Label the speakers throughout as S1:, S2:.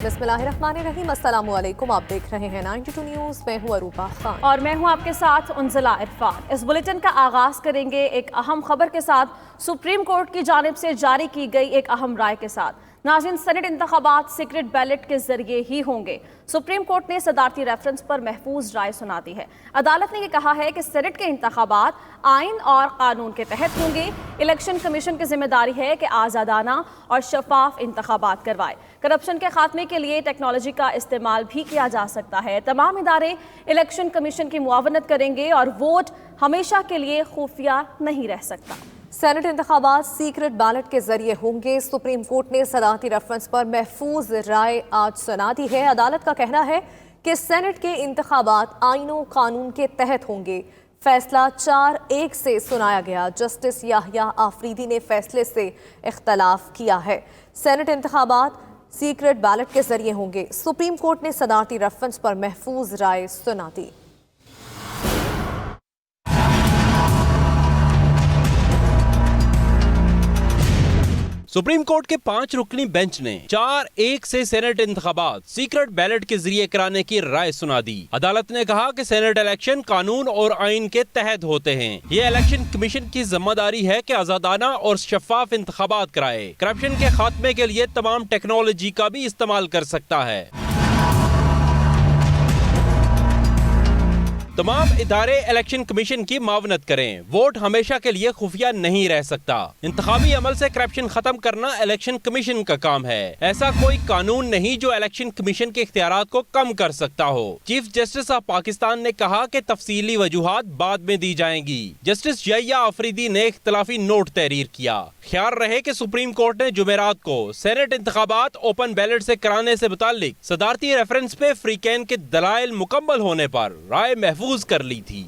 S1: بسم اللہ الرحمن الرحیم، السلام علیکم۔ آپ دیکھ رہے ہیں 92 نیوز، میں ہوں عروبہ خان
S2: اور میں ہوں آپ کے ساتھ انزلہ عرفان۔ اس بلیٹن کا آغاز کریں گے ایک اہم خبر کے ساتھ، سپریم کورٹ کی جانب سے جاری کی گئی ایک اہم رائے کے ساتھ۔ ناظرین، سینٹ انتخابات سیکرٹ بیلٹ کے ذریعے ہی ہوں گے۔ سپریم کورٹ نے صدارتی ریفرنس پر محفوظ رائے سنا دی ہے۔ عدالت نے یہ کہا ہے کہ سینٹ کے انتخابات آئین اور قانون کے تحت ہوں گے۔ الیکشن کمیشن کی ذمہ داری ہے کہ آزادانہ اور شفاف انتخابات کروائے۔ کرپشن کے خاتمے کے لیے ٹیکنالوجی کا استعمال بھی کیا جا سکتا ہے۔ تمام ادارے الیکشن کمیشن کی معاونت کریں گے اور ووٹ ہمیشہ کے لیے خفیہ نہیں رہ سکتا۔
S1: سینٹ انتخابات سیکرٹ بیلٹ کے ذریعے ہوں گے۔ سپریم کورٹ نے صدارتی ریفرنس پر محفوظ رائے آج سنا دی ہے۔ عدالت کا کہنا ہے کہ سینٹ کے انتخابات آئین و قانون کے تحت ہوں گے۔ فیصلہ 4-1 سے سنایا گیا۔ جسٹس یحییٰ آفریدی نے فیصلے سے اختلاف کیا ہے۔ سینٹ انتخابات سیکرٹ بیلٹ کے ذریعے ہوں گے۔ سپریم کورٹ نے صدارتی ریفرنس پر محفوظ رائے سنا دی۔
S3: سپریم کورٹ کے 5 رکنی بینچ نے 4-1 سے سینٹ انتخابات سیکرٹ بیلٹ کے ذریعے کرانے کی رائے سنا دی۔ عدالت نے کہا کہ سینٹ الیکشن قانون اور آئین کے تحت ہوتے ہیں۔ یہ الیکشن کمیشن کی ذمہ داری ہے کہ آزادانہ اور شفاف انتخابات کرائے۔ کرپشن کے خاتمے کے لیے تمام ٹیکنالوجی کا بھی استعمال کر سکتا ہے۔ تمام ادارے الیکشن کمیشن کی معاونت کریں۔ ووٹ ہمیشہ کے لیے خفیہ نہیں رہ سکتا۔ انتخابی عمل سے کرپشن ختم کرنا الیکشن کمیشن کا کام ہے۔ ایسا کوئی قانون نہیں جو الیکشن کمیشن کے اختیارات کو کم کر سکتا ہو۔ چیف جسٹس آف پاکستان نے کہا کہ تفصیلی وجوہات بعد میں دی جائیں گی۔ جسٹس یحییٰ آفریدی نے اختلافی نوٹ تحریر کیا۔ خیال رہے کہ سپریم کورٹ نے جمعرات کو سینٹ انتخابات اوپن بیلٹ سے کرانے سے متعلق صدارتی ریفرنس پہ فریقین کے دلائل مکمل ہونے پر رائے محفوظ کر لی تھی۔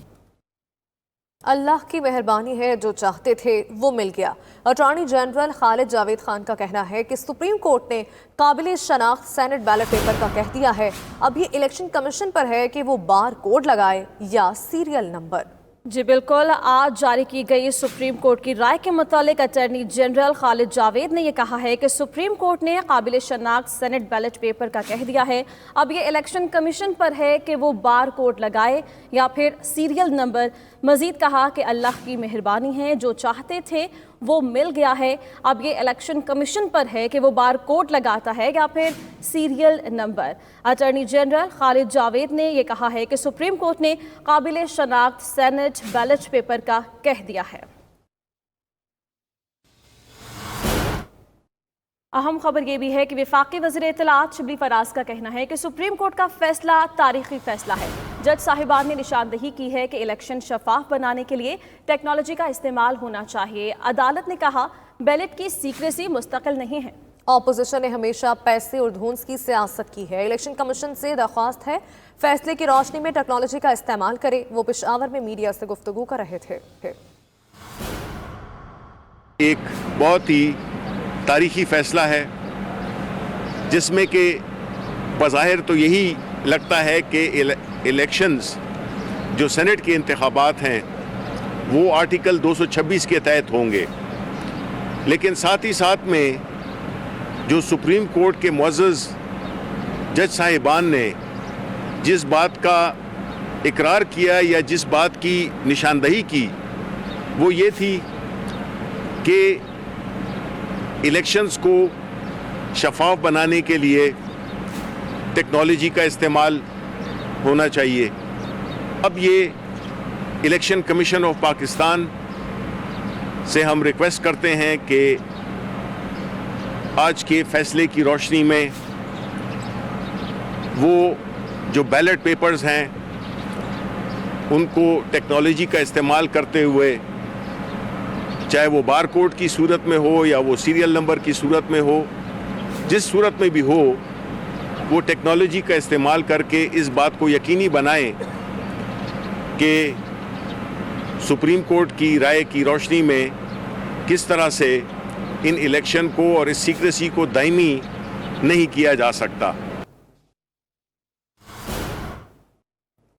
S1: اللہ کی مہربانی ہے، جو چاہتے تھے وہ مل گیا۔ اٹارنی جنرل خالد جاوید خان کا کہنا ہے کہ سپریم کورٹ نے قابل شناخت سینٹ بیلٹ پیپر کا کہہ دیا ہے۔ اب یہ الیکشن کمیشن پر ہے کہ وہ بار کوڈ لگائے یا سیریل نمبر۔
S2: جی بالکل، آج جاری کی گئی سپریم کورٹ کی رائے کے متعلق اٹارنی جنرل خالد جاوید نے یہ کہا ہے کہ سپریم کورٹ نے قابل شناخت سینٹ بیلٹ پیپر کا کہہ دیا ہے۔ اب یہ الیکشن کمیشن پر ہے کہ وہ بار کوڈ لگائے یا پھر سیریل نمبر۔ مزید کہا کہ اللہ کی مہربانی ہے، جو چاہتے تھے وہ مل گیا ہے۔ اب یہ الیکشن کمیشن پر ہے کہ وہ بار کوڈ لگاتا ہے یا پھر سیریل نمبر۔ اٹارنی جنرل خالد جاوید نے یہ کہا ہے کہ سپریم کورٹ نے قابل شناخت سینٹ بیلٹ پیپر کا کہہ دیا ہے۔ اہم خبر یہ بھی ہے کہ وفاقی وزیر اطلاعات شبلی فراز کا کہنا ہے کہ سپریم کورٹ کا فیصلہ تاریخی فیصلہ ہے۔ جج صاحبان نے نشاندہی کی ہے کہ الیکشن شفاف بنانے کے لیے ٹیکنالوجی کا استعمال ہونا چاہیے۔ عدالت نے کہا بیلٹ کی سیکریسی مستقل نہیں ہے۔
S1: اپوزیشن نے ہمیشہ پیسے اور دھونس کی سیاست کی ہے۔ الیکشن کمیشن سے درخواست ہے فیصلے کی روشنی میں ٹیکنالوجی کا استعمال کرے۔ وہ پشاور میں میڈیا سے گفتگو کر رہے تھے۔
S4: ایک بہت ہی تاریخی فیصلہ ہے، جس میں کہ بظاہر تو یہی لگتا ہے کہ الیکشنز جو سینٹ کے انتخابات ہیں وہ آرٹیکل 226 کے تحت ہوں گے، لیکن ساتھ ہی ساتھ میں جو سپریم کورٹ کے معزز جج صاحبان نے جس بات کا اقرار کیا یا جس بات کی نشاندہی کی وہ یہ تھی کہ الیکشنز کو شفاف بنانے کے لیے ٹیکنالوجی کا استعمال ہونا چاہیے۔ اب یہ الیکشن کمیشن آف پاکستان سے ہم ریکویسٹ کرتے ہیں کہ آج کے فیصلے کی روشنی میں وہ جو بیلٹ پیپرز ہیں ان کو ٹیکنالوجی کا استعمال کرتے ہوئے، چاہے وہ بار کوڈ کی صورت میں ہو یا وہ سیریل نمبر کی صورت میں ہو، جس صورت میں بھی ہو، وہ ٹیکنالوجی کا استعمال کر کے اس بات کو یقینی بنائیں کہ سپریم کورٹ کی رائے کی روشنی میں کس طرح سے ان الیکشن کو اور اس سیکریسی کو دائمی نہیں کیا جا سکتا۔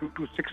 S5: 226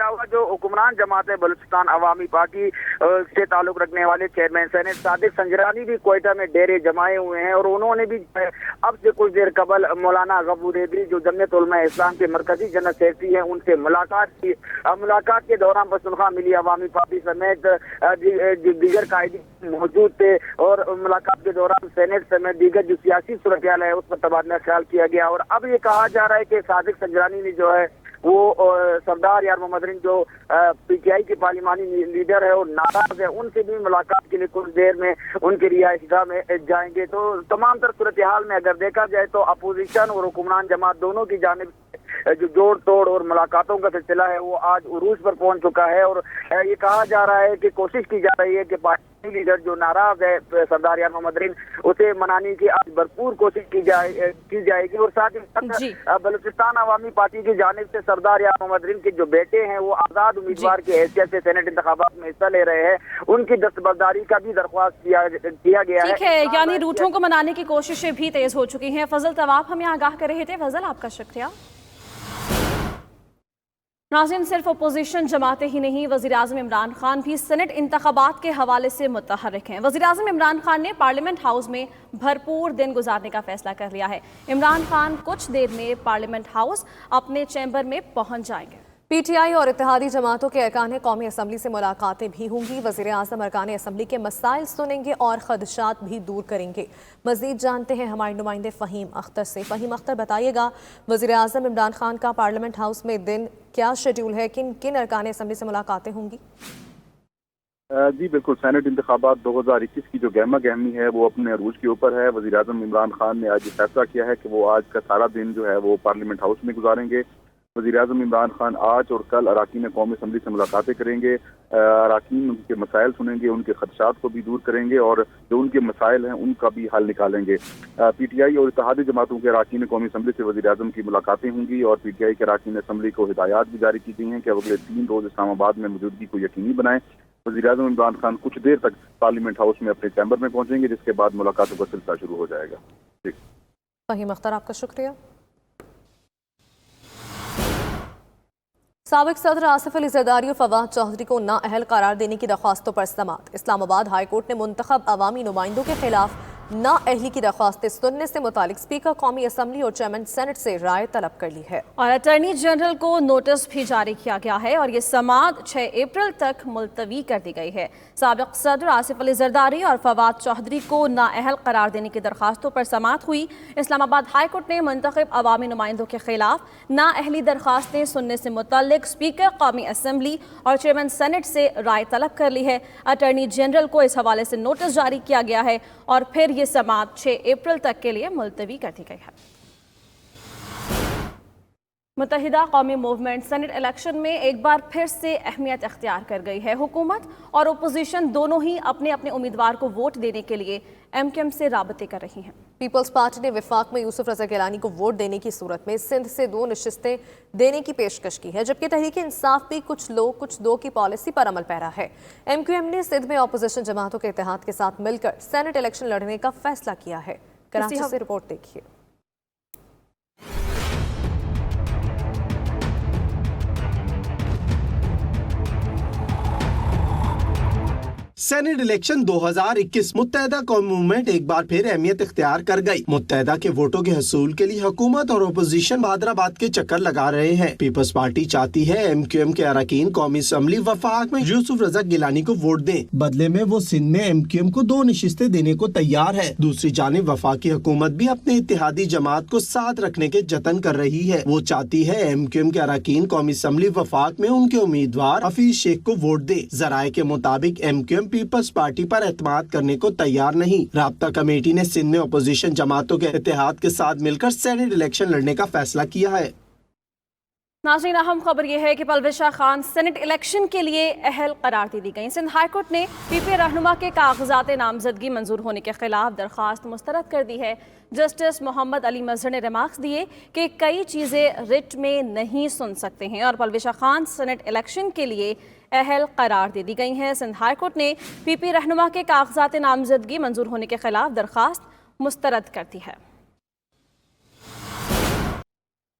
S6: علاوہ جو حکمران جماعت بلوچستان عوامی پارٹی سے تعلق رکھنے والے چیئرمین سینٹ صادق سنجرانی بھی کوئٹہ میں ڈیرے جمائے ہوئے ہیں، اور انہوں نے بھی اب سے کچھ دیر قبل مولانا غفور حیدری جو جمعیت علماء اسلام کے مرکزی جنرل سیکرٹری ہیں ان سے ملاقات کی۔ ملاقات کے دوران پختونخوا ملی عوامی پارٹی سمیت دیگر قائدین موجود تھے، اور ملاقات کے دوران سینٹ سمیت دیگر جو سیاسی صورتحال ہے اس پر تبادلہ خیال کیا گیا، اور اب یہ کہا جا رہا ہے کہ صادق سنجرانی نے جو ہے وہ سردار یار محمد رین جو پی ٹی آئی کے پارلیمانی لیڈر ہے اور ناراض ہے، ان سے بھی ملاقات کے لیے کچھ دیر میں ان کے رہائش گاہ میں جائیں گے۔ تو تمام تر صورتحال میں اگر دیکھا جائے تو اپوزیشن اور حکمران جماعت دونوں کی جانب جو جوڑ توڑ اور ملاقاتوں کا سلسلہ ہے وہ آج عروج پر پہنچ چکا ہے، اور یہ کہا جا رہا ہے کہ کوشش کی جا رہی ہے کہ پارٹی لیڈر جو ناراض ہے سردار یار محمد رین اسے منانے کی آج بھرپور کوشش کی جائے گی، اور ساتھ ہی بلوچستان عوامی پارٹی کی جانب سے سردار یار محمد رین کے جو بیٹے ہیں وہ آزاد امیدوار کی حیثیت سے سینٹ انتخابات میں حصہ لے رہے ہیں، ان کی دستبرداری کا بھی درخواست کیا گیا ہے۔
S2: ٹھیک ہے، یعنی روٹوں کو منانے کی کوششیں بھی تیز ہو چکی ہیں۔ فضل طواف ہمیں آگاہ کر رہے تھے، فضل آپ کا شکریہ۔ ناظرین، صرف اپوزیشن جماعتیں ہی نہیں، وزیراعظم عمران خان بھی سینٹ انتخابات کے حوالے سے متحرک ہیں۔ وزیراعظم عمران خان نے پارلیمنٹ ہاؤس میں بھرپور دن گزارنے کا فیصلہ کر لیا ہے۔ عمران خان کچھ دیر میں پارلیمنٹ ہاؤس اپنے چیمبر میں پہنچ جائیں گے۔
S1: پی ٹی آئی اور اتحادی جماعتوں کے ارکان قومی اسمبلی سے ملاقاتیں بھی ہوں گی۔ وزیر اعظم ارکان اسمبلی کے مسائل سنیں گے اور خدشات بھی دور کریں گے۔ مزید جانتے ہیں ہمارے نمائندے فہیم اختر سے۔ فہیم اختر، بتائیے گا وزیر اعظم عمران خان کا پارلیمنٹ ہاؤس میں دن کیا شیڈول ہے، کن کن ارکان اسمبلی سے ملاقاتیں ہوں گی؟
S7: جی بالکل، سینٹ انتخابات 2021 کی جو گہما گہمی ہے وہ اپنے عروج کے اوپر ہے۔ وزیر اعظم عمران خان نے آج یہ فیصلہ کیا ہے کہ وہ آج کا سارا دن جو ہے وہ پارلیمنٹ ہاؤس میں گزاریں گے۔ وزیر اعظم عمران خان آج اور کل اراکین قومی اسمبلی سے ملاقاتیں کریں گے۔ اراکین ان کے مسائل سنیں گے، ان کے خدشات کو بھی دور کریں گے، اور جو ان کے مسائل ہیں ان کا بھی حل نکالیں گے۔ پی ٹی آئی اور اتحادی جماعتوں کے اراکین قومی اسمبلی سے وزیر اعظم کی ملاقاتیں ہوں گی، اور پی ٹی آئی کے اراکین اسمبلی کو ہدایات بھی جاری کی گئی ہیں کہ اگلے 3 روز اسلام آباد میں موجودگی کو یقینی بنائیں۔ وزیر اعظم عمران خان کچھ دیر تک پارلیمنٹ ہاؤس میں اپنے چیمبر میں پہنچیں گے، جس کے بعد ملاقاتوں کا سلسلہ شروع ہو جائے گا۔
S1: فہیم اختر، آپ کا شکریہ۔ سابق صدر آصف علی زرداری اور فواد چودھری کو نااہل قرار دینے کی درخواستوں پر سماعت۔ اسلام آباد ہائی کورٹ نے منتخب عوامی نمائندوں کے خلاف نااہلی کی درخواستیں سننے سے متعلق اسپیکر قومی اسمبلی اور چیئرمین سینٹ سے رائے طلب کر لی ہے،
S2: اور اٹارنی جنرل کو نوٹس بھی جاری کیا گیا ہے، اور یہ سماعت 6 اپریل تک ملتوی کر دی گئی ہے۔ سابق صدر آصف علی زرداری اور فواد چودھری کو نااہل قرار دینے کی درخواستوں پر سماعت ہوئی۔ اسلام آباد ہائی کورٹ نے منتخب عوامی نمائندوں کے خلاف نااہلی درخواستیں سننے سے متعلق اسپیکر قومی اسمبلی اور چیئرمین سینٹ سے رائے طلب کر لی ہے۔ اٹارنی جنرل کو اس حوالے سے نوٹس جاری کیا گیا ہے، اور پھر یہ سماعت 6 اپریل تک کے لیے ملتوی کر دی گئی ہے۔ متحدہ قومی موومنٹ سینٹ الیکشن میں ایک بار پھر سے اہمیت اختیار کر گئی ہے۔ حکومت اور اپوزیشن دونوں ہی اپنے اپنے امیدوار کو ووٹ دینے کے لیے ایم کیو ایم سے رابطے کر رہی ہیں۔
S1: پیپلز پارٹی نے وفاق میں یوسف رضا گیلانی کو ووٹ دینے کی صورت میں سندھ سے 2 نشستیں دینے کی پیشکش کی ہے، جبکہ تحریک انصاف بھی کچھ لوگ کچھ 2 کی پالیسی پر عمل پیرا ہے۔ ایم کیو ایم نے سندھ میں اپوزیشن جماعتوں کے اتحاد کے ساتھ مل کر سینٹ الیکشن لڑنے کا فیصلہ کیا ہے۔ کراچی سے رپورٹ دیکھیے۔
S8: سینٹ الیکشن 2021 متحدہ قومی موومنٹ ایک بار پھر اہمیت اختیار کر گئی۔ متحدہ کے ووٹوں کے حصول کے لیے حکومت اور اپوزیشن حیدرآباد کے چکر لگا رہے ہیں۔ پیپلز پارٹی چاہتی ہے ایم کیو ایم کے اراکین قومی اسمبلی وفاق میں یوسف رضا گیلانی کو ووٹ دیں، بدلے میں وہ سندھ میں ایم کیو ایم کو 2 نشستیں دینے کو تیار ہے۔ دوسری جانب وفاقی حکومت بھی اپنے اتحادی جماعت کو ساتھ رکھنے کے جتن کر رہی ہے۔ وہ چاہتی ہے ایم کیو ایم کے اراکین قومی اسمبلی وفاق میں ان کے امیدوار حفیظ شیخ کو ووٹ دیں۔ ذرائع کے مطابق ایم کیو ایم پیپلز پارٹی پر اعتماد کرنے کو تیار نہیں۔ رابطہ کمیٹی نے سندھ میں اپوزیشن جماعتوں کے اتحاد کے ساتھ مل کر سینٹ الیکشن لڑنے کا فیصلہ کیا ہے۔
S2: ناظرین، اہم خبر یہ ہے کہ پرویشہ خان سینٹ الیکشن کے لیے اہل قرار دے دی گئی۔ سندھ ہائی کورٹ نے پی پی رہنما کے کاغذات نامزدگی منظور ہونے کے خلاف درخواست مسترد کر دی ہے۔ جسٹس محمد علی مظہر نے ریمارکس دیے کہ کئی چیزیں رٹ میں نہیں سن سکتے ہیں، اور پرویشہ خان سینٹ الیکشن کے لیے اہل قرار دے دی گئی ہیں۔ سندھ ہائی کورٹ نے پی پی رہنما کے کاغذات نامزدگی منظور ہونے کے خلاف درخواست مسترد کر دی ہے۔